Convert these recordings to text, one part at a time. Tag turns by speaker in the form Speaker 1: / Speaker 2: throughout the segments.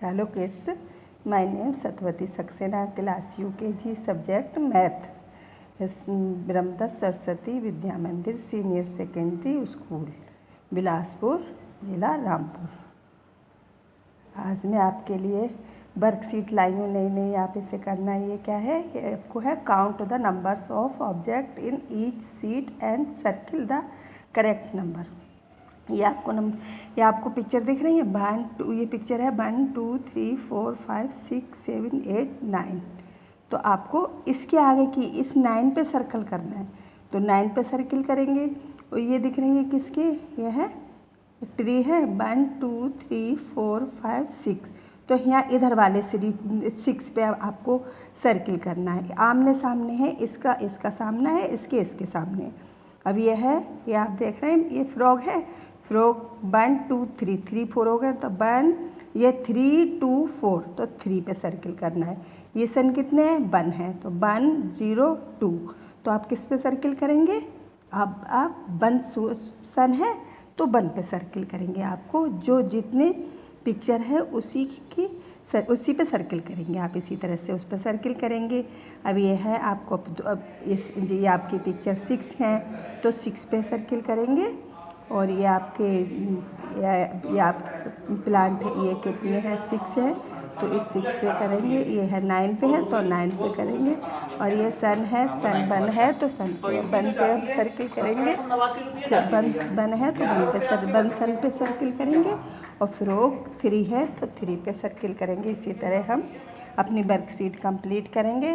Speaker 1: Hello kids, my name is Satvati Saxena, class UKG, subject math. Brahmadatta Saraswati Vidya मंदिर senior secondary school Bilaspur जिला रामपुर। आज मैं आपके लिए वर्कशीट लाई हूँ नई। आप इसे करना, ये क्या है, ये आपको है count the numbers of object in each seat and circle the correct number. ये आपको पिक्चर दिख रही है 1 2, ये पिक्चर है 1 2 3 4 5 6 7 8 9। तो आपको इसके आगे की इस 9 पे सर्कल करना है, तो 9 पे सर्किल करेंगे। और ये दिख रही है किसकी, ये है ट्री है 1 2 3 4 5 6। तो यहाँ इधर वाले 6 पे आपको सर्किल करना है। आमने सामने है, इसका सामना है, इसके सामने। अब ये है, ये आप देख रहे हैं, ये फ्रॉग है। फ्रॉग 1 2 3 3 4 हो गए, तो 1, ये 3 2 4, तो 3 पे सर्किल करना है। ये सन कितने हैं, 1 है, तो 1 0 2। तो आप किस पे सर्किल करेंगे, अब आप 1 सन है तो 1 पे सर्किल करेंगे। आपको जो जितने पिक्चर है उसी पे सर्किल करेंगे। आप इसी तरह से उस पर सर्किल करेंगे। अब ये है आपको, अब ये आपकी पिक्चर 6 हैं, तो 6 पे सर्किल करेंगे। और ये आपके ये आप प्लांट है, ये कितने हैं, 6 है, तो इस 6 पे करेंगे। ये है 9 पे है, तो 9 पे करेंगे। और ये सन है, सन 1 है, तो सन पे 1 पे सर्किल करेंगे। 1 है तो 1 सन पे सर्किल करेंगे। और फ्रॉग 3 है तो 3 पे सर्किल करेंगे। इसी तरह हम अपनी वर्कशीट कंप्लीट करेंगे।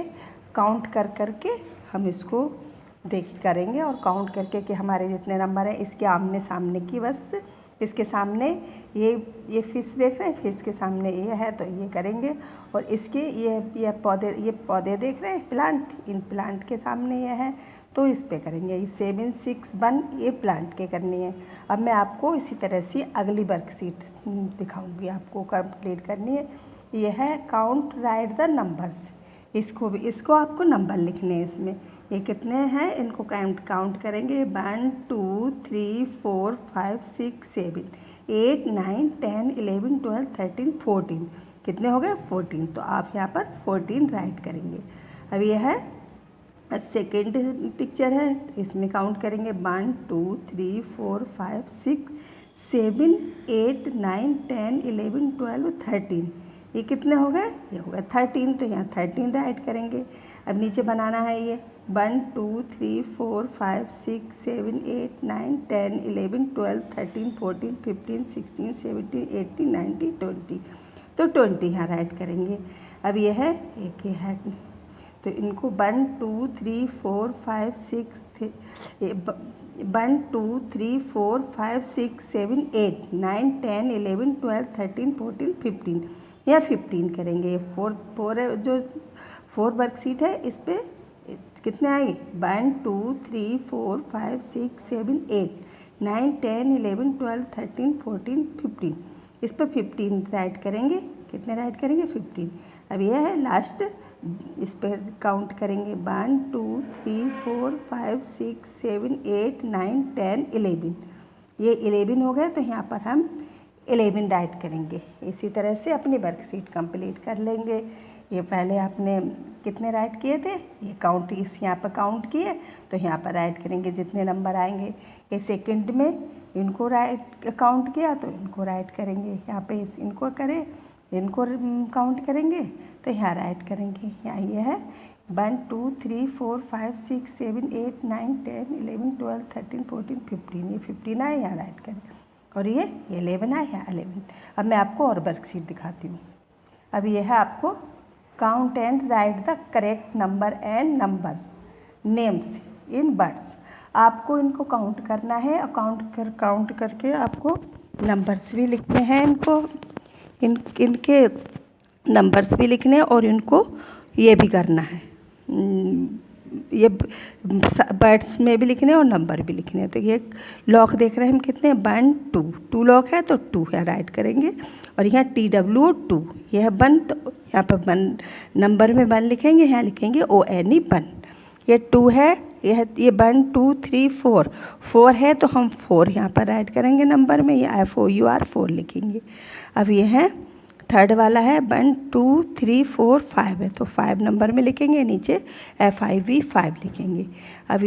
Speaker 1: काउंट करके हम इसको करेंगे, और काउंट करके कि हमारे जितने नंबर हैं, इसके आमने सामने की, बस इसके सामने ये फिश देख रहे हैं, फिश के सामने ये है तो ये करेंगे। और इसके ये पौधे देख रहे हैं, प्लांट, इन प्लांट के सामने ये है तो इस पे करेंगे। ये 7 6 1 ये प्लांट के करनी है। अब मैं आपको इसी तरह से अगली वर्कशीट दिखाऊंगी, आपको कंप्लीट करनी है। ये है काउंट राइट द नंबर्स। इसको आपको नंबर लिखने हैं। इसमें ये कितने हैं, इनको काउंट करेंगे 1 2 3 4 5 6 7 8 9 10 11 12 13 14। कितने हो गए, 14। तो आप यहाँ पर 14 राइट करेंगे। अब ये है, अब सेकेंड पिक्चर है, इसमें काउंट करेंगे 1 2 3 4 5 6 7 8 9 10 11 12 13। ये कितने हो गए, ये हो गए 13, तो यहाँ 13 राइट करेंगे। अब नीचे बनाना है ये 1 2 3 4 5 6 7 8 9 10 11 12 13 14 15 16 17 18 19 20। तो 20 यहाँ राइट करेंगे। अब ये है, एक ये है, तो इनको 1 2 3 4 5 6 1 2 3 4 5 6 7 8 9 10 11 12 13 14 15, या 15 करेंगे। 4 है, जो 4 वर्कशीट है, इस पे कितने आएंगे, 1 2 3 4 5 6 7 8 9 10 11 12 13 14 15। इस पर 15 राइट करेंगे। कितने राइट करेंगे, 15। अब यह है लास्ट, इस पर काउंट करेंगे 1 2 3 4 5 6 7 8 9 10 11। ये 11 हो गए, तो यहाँ पर हम 11 राइट करेंगे। इसी तरह से अपनी वर्कशीट कंप्लीट कर लेंगे। ये पहले आपने कितने राइट किए थे, ये काउंट, इस यहाँ पर काउंट किए, तो यहाँ पर राइट करेंगे जितने नंबर आएंगे। ये सेकंड में इनको राइट काउंट किया, तो इनको राइट करेंगे। यहाँ पे इनको करें, इनको काउंट करेंगे, तो यहाँ राइट करेंगे। यहाँ ये है 1 2 3 4 5 6 7 8 9 10 11 12 13 14 15। ये 15 आए, यहाँ राइट करें। और ये 11 आए, यहाँ 11। अब मैं आपको और वर्कशीट दिखाती हूँ। अब ये है आपको count and right the correct number and number names in words. आपको इनको काउंट करना है, और काउंट करके आपको नंबर्स भी लिखने हैं। इनके नंबर्स भी लिखने हैं, और इनको ये भी करना है, ये वर्ड्स में भी लिखने हैं और नंबर भी लिखने हैं। तो ये लॉक देख रहे हैं हम कितने, 1 2 लॉक है, तो 2 है राइट करेंगे। और यहाँ TW 2, यह है 1, तो यहाँ पर 1 नंबर में 1 लिखेंगे, यहाँ लिखेंगे ONE 1। ये 2 है, ये 1 2 3 4 है, तो हम 4 यहाँ पर राइट करेंगे नंबर में, ये FOUR 4 लिखेंगे। अब ये है थर्ड वाला है 1 2 3 4 5 है, तो 5 नंबर में लिखेंगे, नीचे FIV 5 लिखेंगे। अब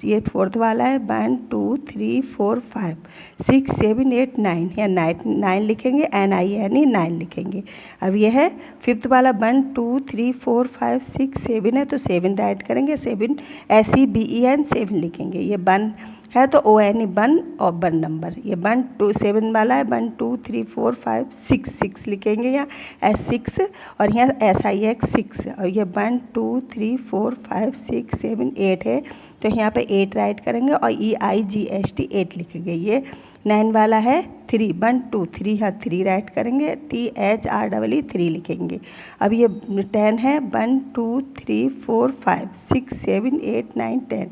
Speaker 1: ये फोर्थ वाला है 1 2 3 4 5 6 7 8 9, या 9 लिखेंगे, NINE 9 लिखेंगे। अब ये है फिफ्थ वाला 1 2 3 4 5 6 7 है, तो 7 राइट करेंगे, 7 SEBEN 7 लिखेंगे। ये 1 है तो ONE 1 और 1 नंबर। ये 1 2 7 वाला है 1 2 3 4 5 6 लिखेंगे, यहाँ S6 और यहाँ SIX 6, और ये 1 2 3 4 5 6 7 8 है, तो यहाँ पे 8 राइट करेंगे और EIGHT 8 लिखेंगे। ये 9 वाला है 3 1 2 3, यहाँ 3 राइट करेंगे, THREE 3 लिखेंगे। अब ये 10 है 1 2 3 4 5 6 7 8 9 10,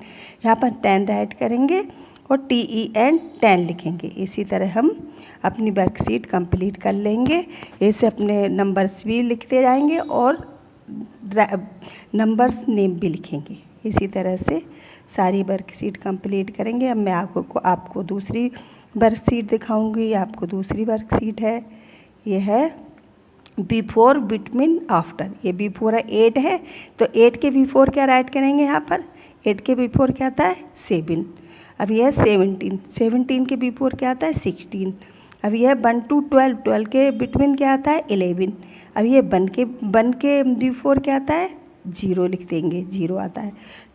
Speaker 1: यहाँ पर 10 राइट करेंगे और TEN 10 लिखेंगे। इसी तरह हम अपनी वर्कशीट कंप्लीट कर लेंगे। ऐसे अपने नंबर्स भी लिखते जाएंगे और नंबर्स नेम भी लिखेंगे। इसी तरह से सारी वर्कशीट कंप्लीट करेंगे। अब मैं आपको दूसरी वर्कशीट दिखाऊंगी। आपको दूसरी वर्कशीट है, ये है बिफोर बिटवीन आफ्टर। ये बिफोर है 8 है, तो 8 के बिफोर क्या राइट करेंगे, यहाँ पर 8 के बिफोर क्या आता है 7। अब यह है 17 के बिफोर क्या आता है 16। अब यह 1 to 12 के बिटवीन क्या आता है 11। अब ये 1 के बिफोर क्या आता है 0 लिख देंगे, 0 आता है।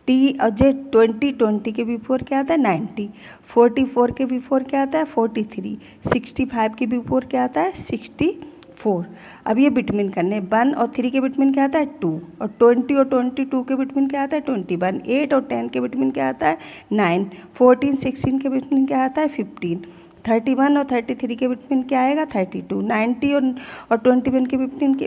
Speaker 1: T और J 20 के बिफोर क्या आता है 90। 44 के बिफोर क्या आता है 43। 65 के बिफोर क्या आता है 64। अब ये बिटवीन करने 1 और 3 के बिटवीन क्या आता है 2, और 20 और 22 के बिटवीन क्या आता है 21। 8 और 10 के बिटवीन क्या आता है 9। 14 16 के बिटवीन क्या आता है 15। 31 और 33 के बिटवीन क्या आएगा 32। 90 और 21 के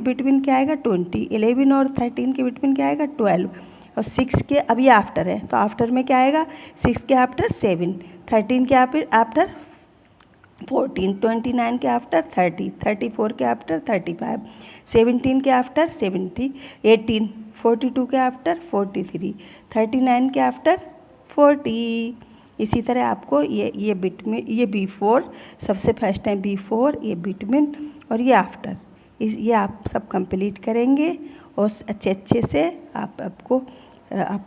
Speaker 1: बिटवीन क्या आएगा 20। 11 और 13 के बिटवीन क्या आएगा 12। और 6 के, अब ये आफ्टर है तो आफ्टर में क्या आएगा 6 के आफ्टर 7। 13 के आफ्टर 14। 29 के आफ्टर 30। 34 के आफ्टर 35। 17 के आफ्टर 70। 18। 42 के आफ्टर 43। 39 के आफ्टर 40। इसी तरह आपको ये बिटवीन, ये बिफोर, सबसे फर्स्ट टाइम बिफोर, ये बिटवीन और ये आफ्टर, ये आप सब कंप्लीट करेंगे और अच्छे से आप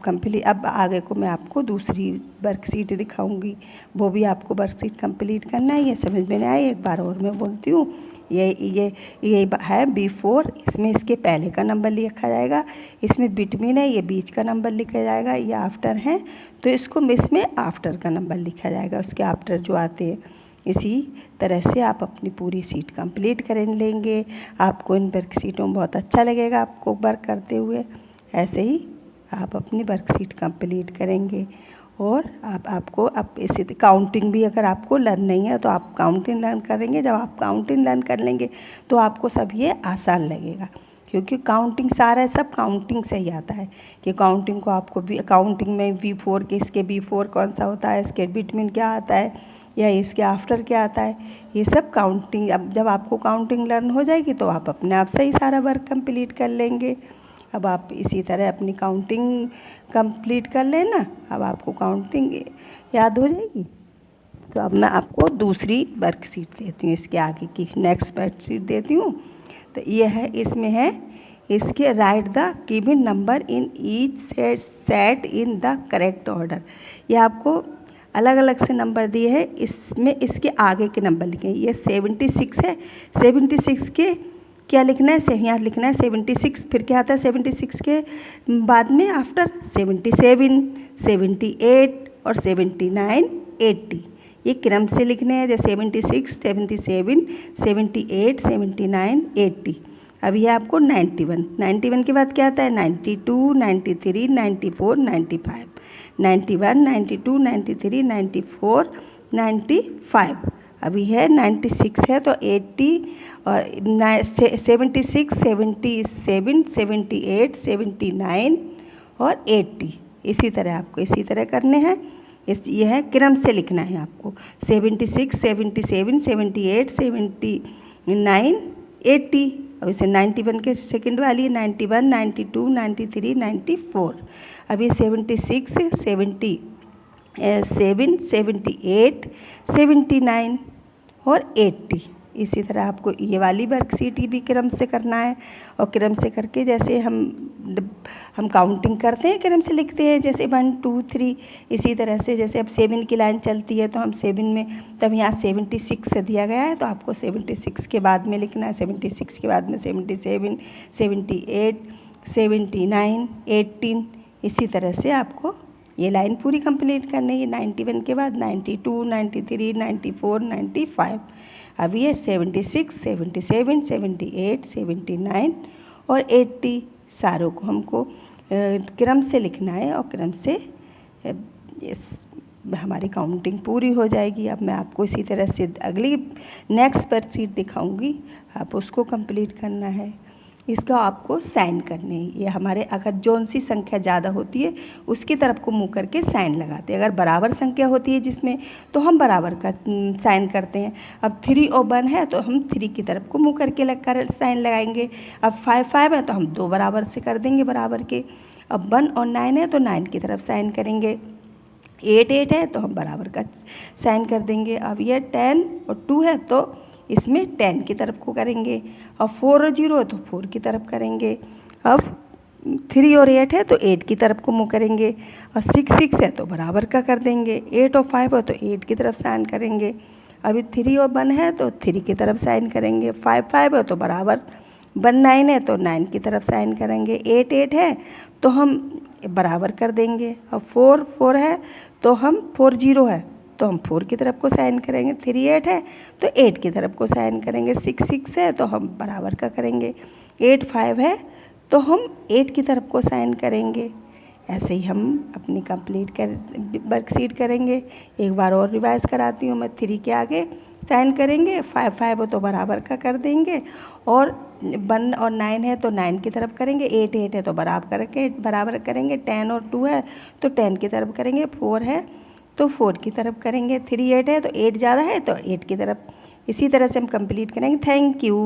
Speaker 1: कंप्लीट। अब आगे को मैं आपको दूसरी वर्कशीट दिखाऊंगी, वो भी आपको वर्कशीट कंप्लीट करना है। ये समझ में नहीं आई, एक बार और मैं बोलती हूँ। ये है बिफोर, इसमें इसके पहले का नंबर लिखा जाएगा। इसमें बिटवीन है, ये बीच का नंबर लिखा जाएगा। ये आफ्टर है तो इसको इसमें आफ्टर का नंबर लिखा जाएगा, उसके आफ्टर जो आते हैं। इसी तरह से आप अपनी पूरी सीट कंप्लीट कर लेंगे। आपको इन वर्कशीटों में बहुत अच्छा लगेगा आपको वर्क करते हुए। ऐसे ही आप अपनी वर्कशीट कंप्लीट करेंगे और आपको इसे काउंटिंग भी अगर आपको लर्न नहीं है तो आप काउंटिंग लर्न करेंगे। जब आप काउंटिंग लर्न कर लेंगे तो आपको सब ये आसान लगेगा, क्योंकि काउंटिंग सारा सब काउंटिंग से ही आता है। कि काउंटिंग को आपको काउंटिंग में V4 के, इसके बिफोर कौन सा होता है, इसके बिटवीन क्या आता है, या इसके आफ्टर क्या आता है, ये सब काउंटिंग। अब जब आपको काउंटिंग लर्न हो जाएगी तो आप अपने आप से ही सारा वर्क कंप्लीट कर लेंगे। अब आप इसी तरह अपनी काउंटिंग कंप्लीट कर लेना। अब आपको काउंटिंग याद हो जाएगी। तो अब मैं आपको दूसरी वर्कशीट देती हूँ, इसके आगे की नेक्स्ट वर्कशीट देती हूँ। तो ये है, इसमें है इसके right the given number in each set in the correct order. ये आपको अलग अलग से नंबर दिए हैं, इसमें इसके आगे के नंबर लिखे हैं। ये 76 है, 76 के क्या लिखना है, यहाँ लिखना है 76। फिर क्या आता है 76 के बाद में आफ्टर 77, 78 और 79, 80। ये क्रम से लिखने हैं, जैसे 76, 77, 78, 79, 80। अब ये आपको 91 के बाद क्या आता है 92, 93, 94, 95, 91, 92, 93, 94, 95। अभी है 96 है तो 80 और 76, 77, 78, 79 और 80। इसी तरह आपको इसी तरह करने हैं। ये है क्रम से लिखना है आपको 76, 77, 78, 79, 80। अब इसे 91 के सेकंड वाली 91, 92, 93, 94। अभी 76, 77, 78, 79 और 80। इसी तरह आपको ये वाली वर्कशीट भी क्रम से करना है। और क्रम से करके जैसे हम काउंटिंग करते हैं, क्रम से लिखते हैं, जैसे 1 2 3। इसी तरह से जैसे अब 7 की लाइन चलती है तो हम 7 में, तब यहाँ 76 से दिया गया है तो आपको 76 के बाद में लिखना है, 76 के बाद में 77, 78, 79, 18। इसी तरह से आपको ये लाइन पूरी कंप्लीट करनी है। 91 के बाद 92, 93, 94, 95। अब ये 76, 77, 78, 79 और 80 सारों को हमको क्रम से लिखना है और क्रम से हमारी काउंटिंग पूरी हो जाएगी। अब मैं आपको इसी तरह से अगली नेक्स्ट वर्कशीट दिखाऊंगी, आप उसको कंप्लीट करना है। इसका आपको साइन करने हैं। ये हमारे अगर जौन सी संख्या ज़्यादा होती है उसकी तरफ को मुँह करके साइन लगाते हैं। अगर बराबर संख्या होती है जिसमें, तो हम बराबर का साइन करते हैं। अब 3 और 1 है तो हम 3 की तरफ को मुँह करके साइन लगाएंगे। अब 5 है तो हम 2 बराबर से कर देंगे बराबर के। अब 1 और 9 है तो 9 की तरफ साइन करेंगे। 8 है तो हम बराबर का साइन कर देंगे। अब ये 10 और 2 है तो इसमें 10 की तरफ को करेंगे। और 4 और 0 है तो 4 की तरफ करेंगे। अब 3 और 8 है तो 8 की तरफ को मुँह करेंगे। और 6 है तो बराबर का कर देंगे। 8 और 5 है तो 8 की तरफ साइन करेंगे। अभी 3 और 1 है तो 3 की तरफ साइन करेंगे। 5 है तो बराबर। 1 9 है तो 9 की तरफ साइन करेंगे। 8 है तो हम बराबर कर देंगे। और 4 है तो हम 4 0 है तो हम 4 की तरफ को साइन करेंगे। 3 8 है तो 8 की तरफ को साइन करेंगे। 6 है तो हम बराबर का करेंगे। 8 5 है तो हम 8 की तरफ को साइन करेंगे। ऐसे ही हम अपनी कंप्लीट वर्कशीट करेंगे। एक बार और रिवाइज कराती हूँ मैं। 3 के आगे साइन करेंगे। 5 हो तो बराबर का कर देंगे। और 1 और 9 है तो 9 की तरफ करेंगे। 8 है तो बराबर करेंगे। 10 और 2 है तो 10 की तरफ करेंगे। 4 है तो 4 की तरफ करेंगे। 3 8 है तो 8 ज़्यादा है तो 8 की तरफ। इसी तरह से हम कंप्लीट करेंगे। Thank you.